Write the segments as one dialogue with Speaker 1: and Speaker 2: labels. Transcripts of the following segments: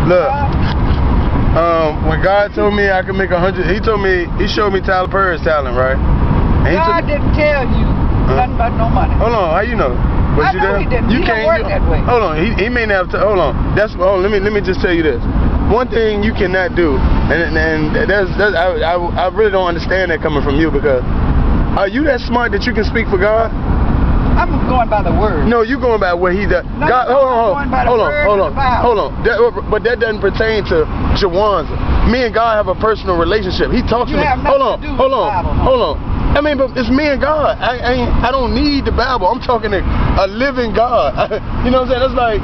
Speaker 1: Look, when God told me I could make 100, He showed me Tyler Perry's talent, right? And
Speaker 2: God didn't tell you nothing but no money.
Speaker 1: Hold on, how you know?
Speaker 2: I know He didn't. He don't work that way.
Speaker 1: Hold on, he may not have hold on. Let me just tell you this. One thing you cannot do, and I really don't understand that coming from you, because are you that smart that you can speak for God?
Speaker 2: I'm going by the word.
Speaker 1: No, you going by what He does.
Speaker 2: No,
Speaker 1: God, hold on. But that doesn't pertain to Jawanza. Me and God have a personal relationship. He talks to me. Hold on. I mean, but it's me and God. I don't need the Bible. I'm talking to a living God. You know what I'm saying? That's like,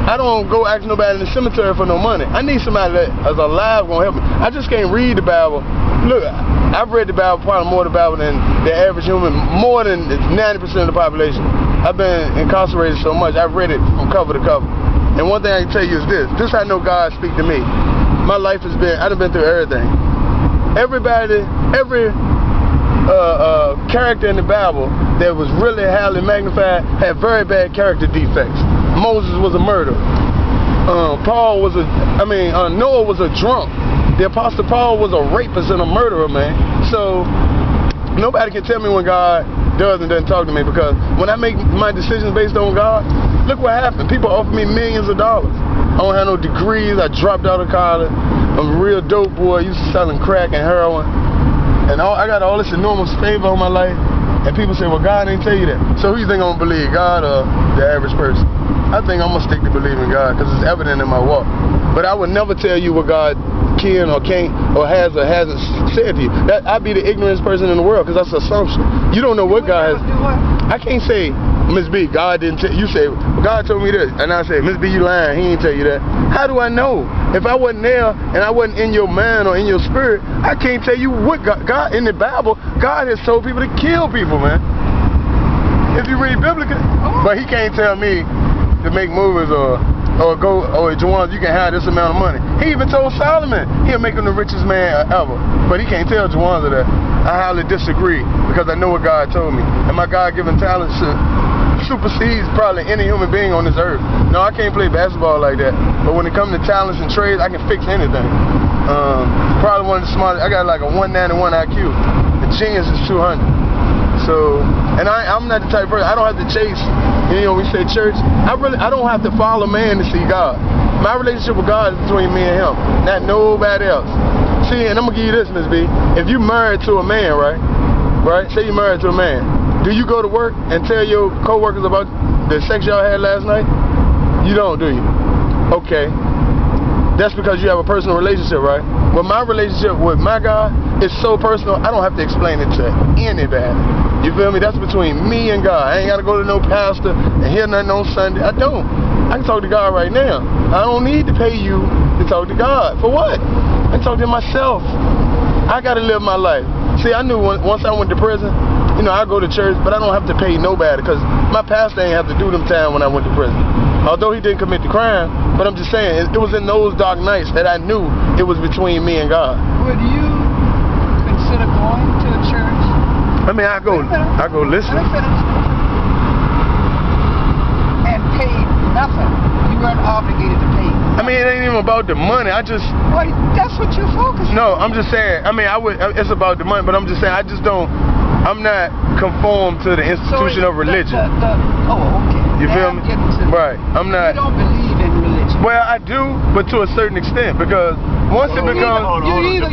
Speaker 1: I don't go ask nobody in the cemetery for no money. I need somebody that is alive gonna help me. I just can't read the Bible. Look, I've read the Bible, probably more of the Bible than the average human, more than 90% of the population. I've been incarcerated so much, I've read it from cover to cover. And one thing I can tell you is this I know God speak to me. My life has been, I've been through everything. Every character in the Bible that was really highly magnified had very bad character defects. Moses was a murderer. Noah was a drunk. The Apostle Paul was a rapist and a murderer, man. So nobody can tell me when God does and doesn't talk to me, because when I make my decisions based on God, look what happened. People offer me millions of dollars. I don't have no degrees. I dropped out of college. I'm a real dope boy. Used to selling crack and heroin. And I got all this enormous favor on my life. And people say, well, God ain't tell you that. So who you think I'm going to believe, God or the average person? I think I'm going to stick to believing God, because it's evident in my walk. But I would never tell you what God can or can't or has or hasn't said to you. I'd be the ignorantest person in the world, because that's an assumption. You don't know what God has. I can't say, Miss B, God didn't tell you. Say, well, God told me this. And I say, Miss B, you lying. He ain't tell you that. How do I know? If I wasn't there and I wasn't in your mind or in your spirit, I can't tell you what God in the Bible, God has told people to kill people, man. If you read biblically. But He can't tell me to make movies or Jawan, you can have this amount of money. He even told Solomon he'll make him the richest man ever. But he can't tell Jawanza that. I highly disagree, because I know what God told me. And my God-given talent supersedes probably any human being on this earth. No, I can't play basketball like that. But when it comes to talents and trades, I can fix anything. Probably one of the smartest. I got like a 191 IQ. The genius is 200. So, and I'm not the type of person, I don't have to chase, you know, we say church, I don't have to follow man to see God. My relationship with God is between me and Him, not nobody else. See, and I'm going to give you this, Miss B. If you married to a man, right? Say you're married to a man. Do you go to work and tell your co-workers about the sex y'all had last night? You don't, do you? Okay. That's because you have a personal relationship, right? Well, my relationship with my God is so personal, I don't have to explain it to anybody. You feel me? That's between me and God. I ain't got to go to no pastor and hear nothing on Sunday. I don't. I can talk to God right now. I don't need to pay you to talk to God. For what? I can talk to myself. I got to live my life. See, I knew once I went to prison, you know, I go to church, but I don't have to pay nobody, because my pastor ain't have to do them time when I went to prison. Although he didn't commit the crime, but I'm just saying, it was in those dark nights that I knew it was between me and God.
Speaker 2: Would you consider going to a church?
Speaker 1: I mean, I go listen.
Speaker 2: And pay nothing. You weren't obligated to pay.
Speaker 1: I mean, it ain't even about the money.
Speaker 2: Well, that's what you're focusing on.
Speaker 1: No, I'm just saying, I mean, it's about the money, but I'm just saying, I'm not conformed to the institution of religion.
Speaker 2: Okay.
Speaker 1: You feel me? Right. I'm not.
Speaker 2: You don't believe in religion.
Speaker 1: Well, I do, but to a certain extent, because once it becomes...
Speaker 2: You either is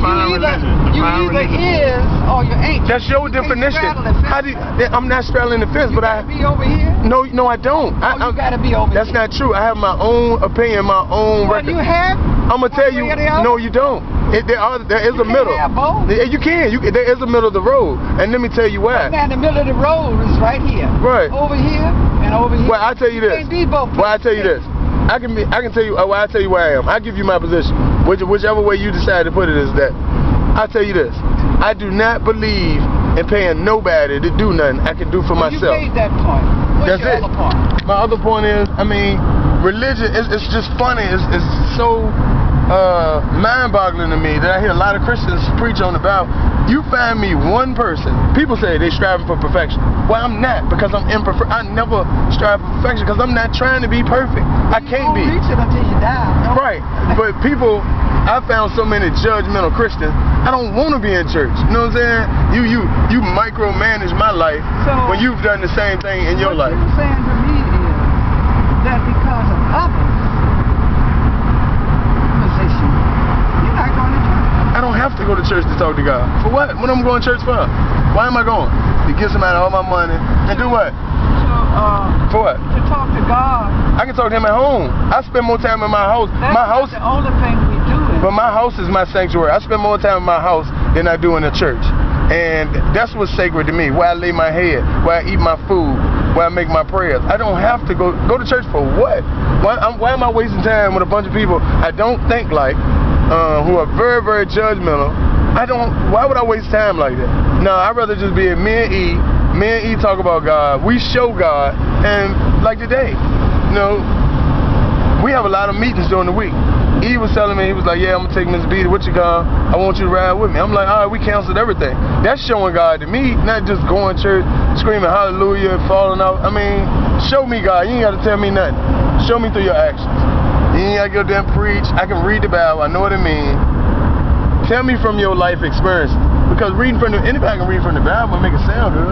Speaker 2: or you ain't.
Speaker 1: That's your definition. I'm not straddling the fence, but
Speaker 2: I... You gotta be over here?
Speaker 1: No, I don't.
Speaker 2: You gotta be over here.
Speaker 1: That's not true. I have my own opinion, my own record.
Speaker 2: You have?
Speaker 1: I'm gonna tell you, no, you don't. There is a middle. You can. There is a middle of the road, and let me tell you why.
Speaker 2: Now, the middle of the road is right here.
Speaker 1: Right.
Speaker 2: Over here and over here.
Speaker 1: Well, I tell you this.
Speaker 2: Can't be both.
Speaker 1: Well, I tell you this. I can tell you. Well, I tell you where I am. I give you my position. Whichever way you decide to put it is that. I tell you this. I do not believe in paying nobody to do nothing I can do for myself.
Speaker 2: You made that point. What's your other point?
Speaker 1: My other point is, I mean, religion. It's just funny. It's so mind-boggling to me that I hear a lot of Christians preach on about. You find me one person. People say they striving for perfection. Well, I'm not, because I'm imperfect. I never strive for perfection because I'm not trying to be perfect. I can't be.
Speaker 2: You won't reach it until you die.
Speaker 1: Right. But people, I found so many judgmental Christians. I don't want to be in church. You know what I'm saying? You micromanage my life when you've done the same thing in your life.
Speaker 2: What you're saying to me is that because of others' position, you're not going to church.
Speaker 1: I don't have to go to church to talk to God. For what? What am I going to church for? Why am I going? To get somebody all my money and do what? For what?
Speaker 2: To talk to God.
Speaker 1: I can talk to him at home. I spend more time in my house.
Speaker 2: That's the only thing we do.
Speaker 1: But my house is my sanctuary. I spend more time in my house than I do in the church. And that's what's sacred to me. Where I lay my head, where I eat my food, where I make my prayers. I don't have to go to church for what? Why am I wasting time with a bunch of people I don't think like, who are very, very judgmental? Why would I waste time like that? No, I'd rather just be at me and E. Me and E talk about God. We show God. And like today, you know, we have a lot of meetings during the week. E was telling me, he was like, yeah, I'm going to take Miss B to what you got? I want you to ride with me. I'm like, all right, we canceled everything. That's showing God to me, not just going to church, screaming hallelujah, and falling out. I mean, show me God. You ain't got to tell me nothing. Show me through your actions. You ain't got to go there and preach. I can read the Bible. I know what it means. Tell me from your life experience. Because anybody can read from the Bible and make it sound good.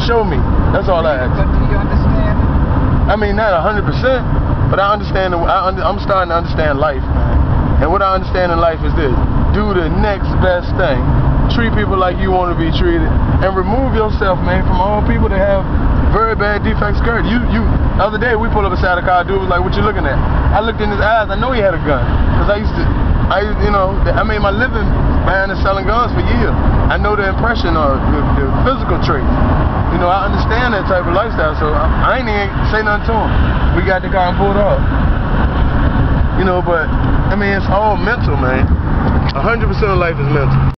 Speaker 1: Show me. That's all I ask.
Speaker 2: But do you understand it?
Speaker 1: I mean, not 100%, but I understand. I'm starting to understand life, man. And what I understand in life is this: do the next best thing. Treat people like you want to be treated, and remove yourself, man, from all people that have very bad defects of character. The other day we pulled up beside a car. Dude was like, "What you looking at?" I looked in his eyes. I know he had a gun, because I made my living buying and selling guns for years. I know the impression or the physical traits. You know, I understand that type of lifestyle, so I ain't even say nothing to him. We got the car and pulled off. You know, but I mean, it's all mental, man. 100% of life is mental.